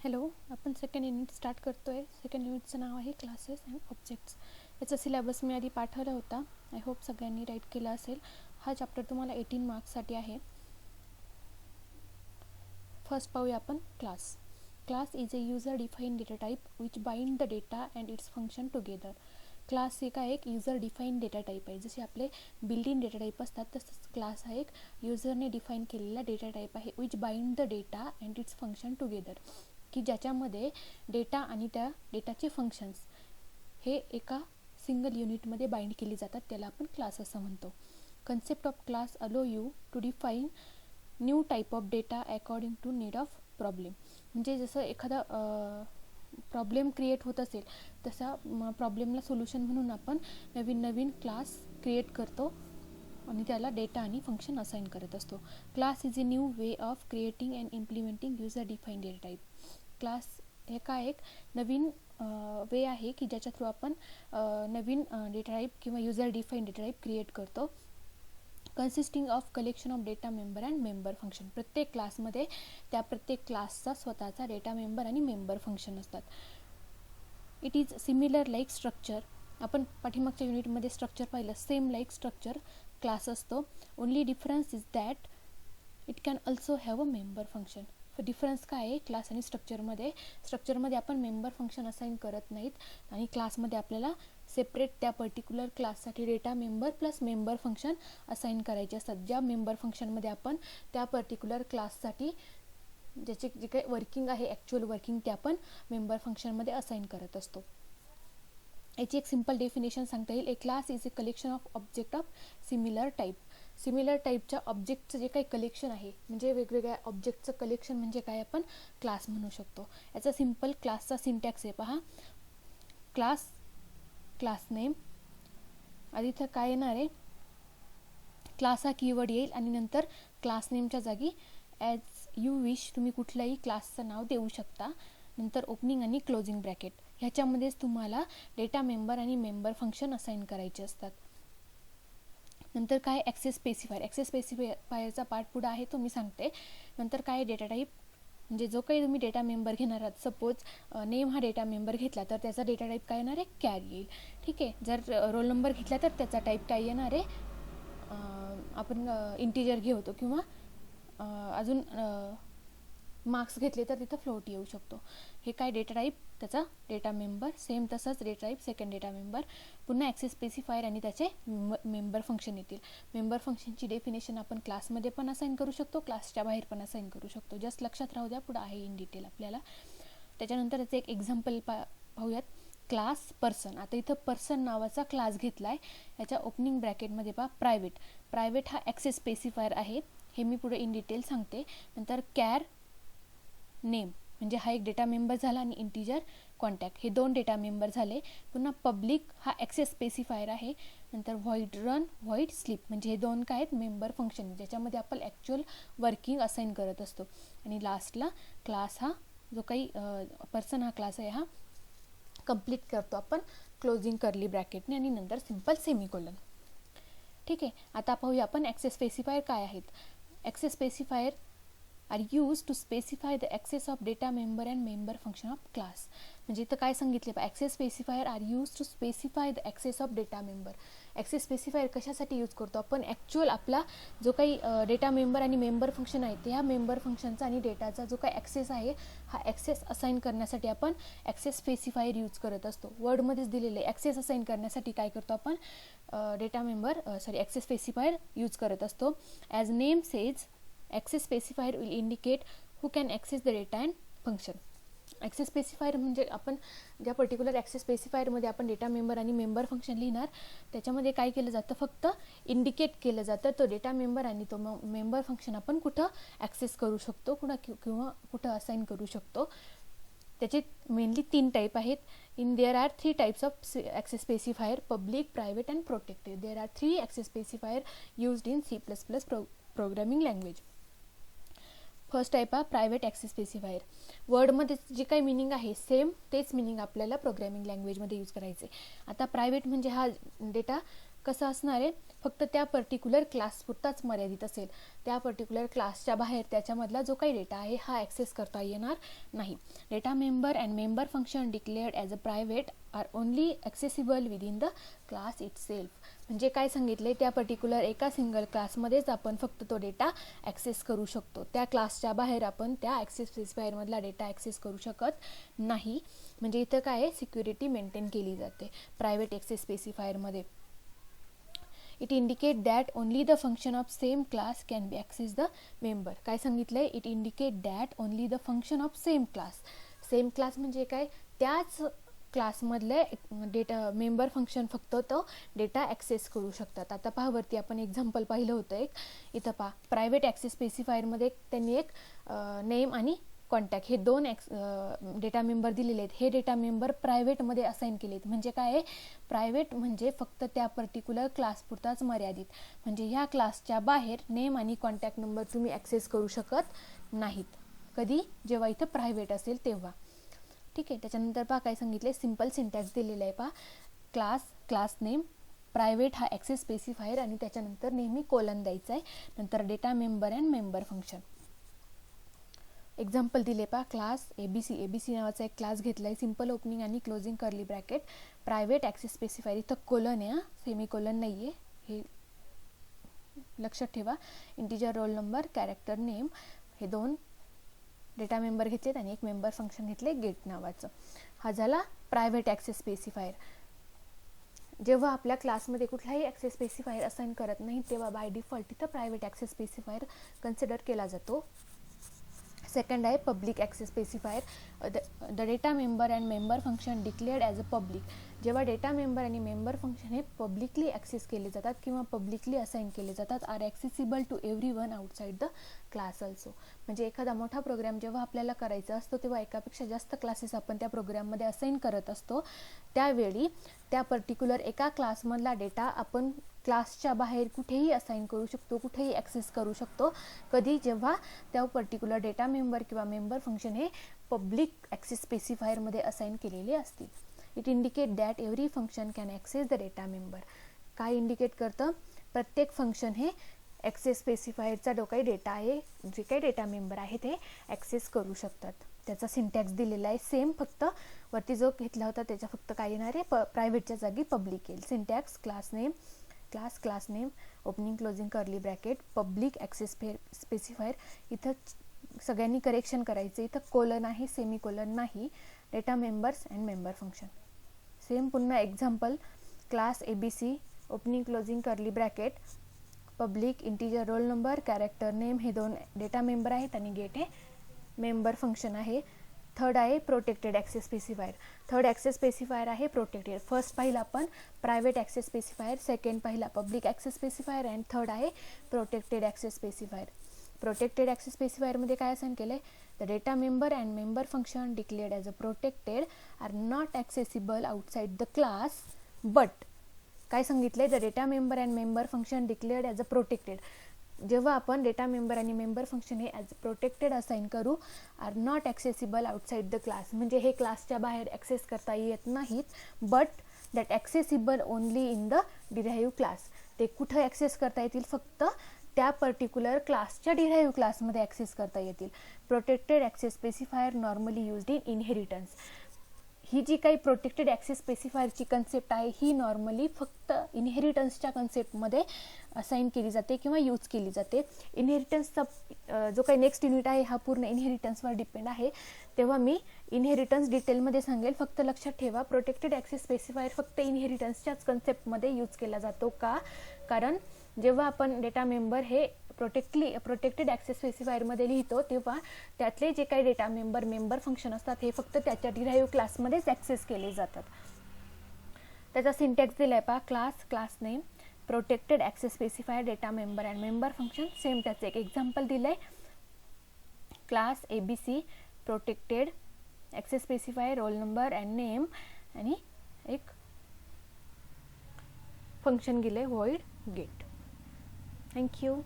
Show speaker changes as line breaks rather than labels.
Hello, आपण second unit start करतो आहे. सेकंड युनिटचं नाव आहे क्लासेस अँड ऑब्जेक्ट्स. याचा सिलेबस मी आधी पाठवला होता. आय होप सगळ्यांनी राईट केला असेल. हा चॅप्टर तुम्हाला 18 मार्क्ससाठी आहे. फर्स्ट पाहूया आपण class. Class is a user define data type which bind the data and its function together. Class हे काय एक यूजर डिफाईन डेटा टाईप आहे. जसे आपले बिल्ट इन डेटा टाईप असतात तसंच क्लास हा एक युजरने डिफाईन केलेला डेटा टाईप आहे which bind the data and its function together, की ज्याच्यामध्ये डेटा आणि त्या डेटाचे फंक्शन्स हे एका सिंगल युनिटमध्ये बाइंड केली जातात. त्याला आपण क्लास असं म्हणतो. Concept of class allow you to define new type of data according to need of problem. म्हणजे जसं एखादा प्रॉब्लेम क्रिएट होत असेल तसा प्रॉब्लेमला सोल्युशन म्हणून आपण नवीन नवीन क्लास क्रिएट करतो आणि त्याला डेटा आणि फंक्शन असाइन करत असतो. Class is a new way of creating and implementing user define data type. Class हे काय एक नवीन वे आहे की ज्याच्या थ्रू आपण नवीन डेटा टाईप किंवा user define data type create करतो. Consisting of collection of data member and member function. प्रत्येक क्लासमध्ये त्या प्रत्येक क्लासचा स्वतःचा डेटा मेंबर आणि मेंबर फंक्शन असतात. It is similar like structure. आपण पाठीमागच्या युनिटमध्ये स्ट्रक्चर पाहिलं. सेम लाईक स्ट्रक्चर क्लास असतो. Only difference is that it can also have a member function. Difference काय आहे क्लास आणि स्ट्रक्चरमध्ये आपण मेंबर फंक्शन असाइन करत नाहीत आणि क्लासमध्ये आपल्याला सेपरेट त्या पर्टिक्युलर क्लाससाठी data member plus member function assign करायचे असतात. ज्या मेंबर फंक्शनमध्ये आपण त्या पर्टिक्युलर क्लाससाठी ज्याचे जे काही वर्किंग आहे ॲक्च्युअल वर्किंग ते आपण मेंबर फंक्शनमध्ये असाइन करत असतो. याची एक सिम्पल डेफिनेशन सांगता येईल. A class is a collection of object of similar type. Similar टाईपच्या ऑब्जेक्टचं जे काही कलेक्शन आहे म्हणजे वेगवेगळ्या ऑब्जेक्टचं कलेक्शन म्हणजे काय आपण क्लास म्हणू शकतो. याचा सिम्पल क्लासचा सिंटॅक्स आहे पहा. क्लास, क्लास नेम, आधी इथं काय येणार आहे क्लास हा कीवर्ड येईल आणि नंतर क्लास नेमच्या जागी ॲज यू विश तुम्ही कुठल्याही क्लासचं नाव देऊ शकता. नंतर ओपनिंग आणि क्लोजिंग ब्रॅकेट ह्याच्यामध्येच तुम्हाला डेटा मेंबर आणि मेंबर फंक्शन असाइन करायचे असतात. नंतर काय ॲक्सेस स्पेसिफायर. ॲक्सेस स्पेसिफायरचा पार्ट पुढे आहे तो मी सांगते. नंतर काय डेटा टाईप म्हणजे जो काही तुम्ही डेटा मेंबर घेणार आहात. सपोज नेम हा डेटा मेंबर घेतला तर त्याचा डेटा टाईप काय येणार आहे कॅर येईल. ठीक आहे. जर रोल नंबर घेतला तर त्याचा टाईप काय येणार आहे आपण इंटिजर घेतो किंवा अजून मार्क्स घेतले तर तिथं फ्लोट येऊ शकतो. हे काय डेटा टाईप त्याचा डेटा मेंबर. सेम तसंच data type second data member. पुन्हा ॲक्सेस स्पेसिफायर आणि त्याचे मेंबर फंक्शन येतील. मेंबर फंक्शनची डेफिनेशन आपण क्लासमध्ये पण असाइन करू शकतो, क्लासच्या बाहेर पण असाइन करू शकतो. जस्ट लक्षात राहू द्या, पुढं आहे इन डिटेल आपल्याला. त्याच्यानंतर त्याचं एक एक्झाम्पल पाहूयात. Class person. आता इथं पर्सन नावाचा क्लास घेतला आहे. याच्या ओपनिंग ब्रॅकेटमध्ये पहा प्रायव्हेट. प्रायव्हेट हा ॲक्सेस स्पेसिफायर आहे. हे मी पुढे इन डिटेल सांगते. नंतर कॅर नेम म्हणजे हा एक डेटा मेंबर झाला आणि इंटिजर कॉन्टॅक्ट हे दोन डेटा मेंबर झाले. पुन्हा पब्लिक हा ॲक्सेस स्पेसिफायर आहे. नंतर व्हॉइड रन, व्हॉइड स्लीप म्हणजे हे दोन काय आहेत मेंबर फंक्शन ज्याच्यामध्ये आपण ॲक्च्युअल वर्किंग असाइन करत असतो. आणि लास्टला क्लास हा जो काही पर्सन हा क्लास आहे हा कंप्लीट करतो आपण क्लोजिंग कर्ली ब्रॅकेटने आणि नंतर सिम्पल सेमिकोलन. ठीक आहे. आता पाहूया आपण ॲक्सेस स्पेसिफायर काय आहेत. Access specifier are used to specify the access of data member and member function of class. म्हणजे इथं काय सांगितले access specifier are use to specify the access of data member. Access specifier कशासाठी use करतो आपण actual आपला जो काही डेटा मेंबर आणि मेंबर फंक्शन आहे त्या मेंबर फंक्शनचा आणि डेटाचा जो काही ॲक्सेस आहे हा ॲक्सेस असाइन करण्यासाठी आपण ॲक्सेस स्पेसिफायर यूज करत असतो. वर्डमध्येच दिलेले ॲक्सेस असाइन करण्यासाठी काय करतो आपण ॲक्सेस स्पेसिफायर यूज करत असतो. As name says access specifier will indicate who can access the data and function. Access specifier म्हणजे आपण ज्या पर्टिक्युलर ॲक्सेस स्पेसिफायरमध्ये आपण डेटा मेंबर आणि मेंबर फंक्शन लिहिणार त्याच्यामध्ये काय केलं जातं फक्त इंडिकेट केलं जातं तो डेटा मेंबर आणि तो मेंबर फंक्शन आपण कुठं ॲक्सेस करू शकतो किंवा कुठं असाइन करू शकतो. त्याचे मेनली 3 टाईप आहेत. There are 3 types of access specifier public, private and protected. There are 3 access specifier used in C++ programming language. First type आहे प्रायव्हेट ॲक्सेस स्पेसिफायर. वर्डमध्ये जे काही मिनिंग आहे सेम तेच मिनिंग आपल्याला प्रोग्रामिंग लँग्वेजमध्ये यूज करायचे. आता प्रायव्हेट म्हणजे हा डेटा कसं असणार आहे, फक्त त्या पर्टिक्युलर क्लासपुरताच मर्यादित असेल. त्या पर्टिक्युलर क्लासच्या बाहेर त्याच्यामधला जो काही डेटा आहे हा ॲक्सेस करता येणार नाही. Data member and member function declared as a private are only accessible within the class itself. म्हणजे काय सांगितले, त्या पर्टिक्युलर एका सिंगल क्लासमध्येच आपण फक्त तो डेटा ॲक्सेस करू शकतो. त्या क्लासच्या बाहेर आपण त्या ॲक्सेस स्पेसिफायरमधला डेटा ॲक्सेस करू शकत नाही. म्हणजे इथं काय आहे, सिक्युरिटी मेंटेन केली जाते प्रायव्हेट ॲक्सेस स्पेसिफायरमध्ये. It indicate that only the function of same class can be access the member. काय सांगितलंय, it indicate that only the function of same class. Same class म्हणजे काय, त्याच क्लासमधले डेटा मेंबर फंक्शन फक्त तो डेटा ॲक्सेस करू शकतात. आता पहा, वरती आपण एक्झाम्पल पाहिलं होतं एक. इथं पहा, प्रायव्हेट ॲक्सेस स्पेसिफायरमध्ये त्यांनी एक नेम आणि कॉन्टॅक्ट हे दोन डेटा मेंबर दिलेले आहेत. हे डेटा मेंबर प्रायव्हेटमध्ये असाइन केले आहेत. म्हणजे काय आहे, प्रायव्हेट म्हणजे फक्त त्या पर्टिक्युलर क्लासपुरताच मर्यादित. म्हणजे ह्या क्लासच्या बाहेर नेम आणि कॉन्टॅक्ट नंबर तुम्ही ॲक्सेस करू शकत नाहीत. कधी, जेव्हा इथं प्रायव्हेट असेल तेव्हा. ठीक आहे. त्याच्यानंतर पहा काय सांगितले, सिम्पल सिंटॅक्स दिलेला आहे. पहा, क्लास, क्लास नेम, प्रायव्हेट हा ॲक्सेस स्पेसिफायर आणि त्याच्यानंतर नेहमी कोलन द्यायचा आहे. नंतर data member and member function. Example दिले पहा, क्लास ABC. ABC नावाचा एक क्लास घेतला आहे. सिम्पल ओपनिंग आणि closing curly bracket, private access specifier. इथं कोलन आहे, सेमी कोलन नाही आहे, हे लक्षात ठेवा. Integer roll number, character name, हे दोन डेटा मेंबर घेतलेत आणि एक मेंबर फंक्शन घेतले गेट नावाचं. हा झाला प्रायव्हेट ॲक्सेस स्पेसिफायर. जेव्हा आपल्या क्लासमध्ये कुठलाही ॲक्सेस स्पेसिफायर असाइन करत नाही तेव्हा बाय डिफॉल्ट तिथं प्रायव्हेट ॲक्सेस स्पेसिफायर कन्सिडर केला जातो. सेकंड आहे public access specifier. The data member and member function declared as a public. जेव्हा डेटा मेंबर आणि मेंबर फंक्शन हे पब्लिकली ॲक्सेस केले जातात किंवा पब्लिकली असाइन केले जातात, are accessible to everyone outside the class also. म्हणजे एखादा मोठा प्रोग्राम जेव्हा आपल्याला करायचा असतो तेव्हा एकापेक्षा जास्त क्लासेस आपण त्या प्रोग्राममध्ये असाइन करत असतो. त्यावेळी त्या पर्टिक्युलर एका क्लासमधला डेटा आपण क्लासच्या बाहेर कुठेही असाइन करू शकतो, कुठेही ॲक्सेस करू शकतो. कधी, जेव्हा त्या पर्टिक्युलर डेटा मेंबर किंवा मेंबर फंक्शन हे पब्लिक ॲक्सेस स्पेसिफायरमध्ये असाइन केलेले असतील. It indicate that every function can access the data member. काय इंडिकेट करतं, प्रत्येक फंक्शन हे ॲक्सेस स्पेसिफायरचा जो काही डेटा आहे, जे काही डेटा मेंबर आहे ते ॲक्सेस करू शकतात. त्याचा सिंटॅक्स दिलेला आहे सेम, फक्त वरती जो घेतला होता त्याच्या फक्त काय येणार आहे, प्रायव्हेटच्या जागी पब्लिक येईल. Syntax, class name, class, class name, opening closing curly bracket, public access specifier. इथं सगळ्यांनी करेक्शन करायचं, इथं कोलन आहे, सेमी कोलन नाही. Data members and member function same. पुन्हा example, class ABC, opening closing curly bracket, public, integer roll number, character name, हे दोन डेटा मेंबर आहेत आणि गेट हे मेंबर फंक्शन आहे. थर्ड आहे protected access specifier. Third access specifier आहे प्रोटेक्टेड. फर्स्ट पाहिलं आपण प्रायव्हेट ॲक्सेस स्पेसिफायर, सेकंड पाहिला public access specifier and third आहे protected access specifier. Protected access स्पेसिफायरमध्ये काय असाइन केलं आहे, the data member and member function declared as a protected are not accessible outside the class but. काय सांगितलं आहे, the data member and member function declared as a protected. जेव्हा आपण data member आणि मेंबर फंक्शन हे as protected assign करू, are not accessible outside the class, म्हणजे हे क्लासच्या बाहेर ॲक्सेस करता येत नाहीत, but that accessible only in the derive class. ते कुठं ॲक्सेस करता येतील, फक्त त्या पर्टिक्युलर क्लासच्या डिराईव्ह क्लासमध्ये ॲक्सेस करता येतील. Protected access specifier normally used in inheritance. ही जी काही प्रोटेक्टेड ॲक्सेस स्पेसिफायरची कन्सेप्ट आहे ही नॉर्मली फक्त इनहेरिटन्सच्या कन्सेप्टमध्ये असाइन केली जाते किंवा यूज केली जाते. इनहेरिटन्सचा जो काही नेक्स्ट युनिट आहे हा पूर्ण इनहेरिटन्सवर डिपेंड आहे, तेव्हा मी इनहेरिटन्स डिटेलमध्ये सांगेल. फक्त लक्षात ठेवा, प्रोटेक्टेड ॲक्सेस स्पेसिफायर फक्त इनहेरिटन्सच्याच कन्सेप्टमध्ये यूज केला जातो. का? कारण जेव्हा आपण डेटा मेंबर हे प्रोटेक्टेड ॲक्सेस स्पेसिफायरमध्ये लिहितो तेव्हा त्यातले जे काही डेटा मेंबर मेंबर फंक्शन असतात हे फक्त त्याच्या डिराईव्ह क्लासमध्येच ॲक्सेस केले जातात. त्याचा सिंटॅक्स दिला आहे पहा, class, class name, protected access specifier, data member and member function. Same त्याचं एक एक्झाम्पल दिलं आहे, class ABC, protected access specifier, roll number and name आणि एक फंक्शन दिलं आहे व्हॉइड गेट. थँक्यू.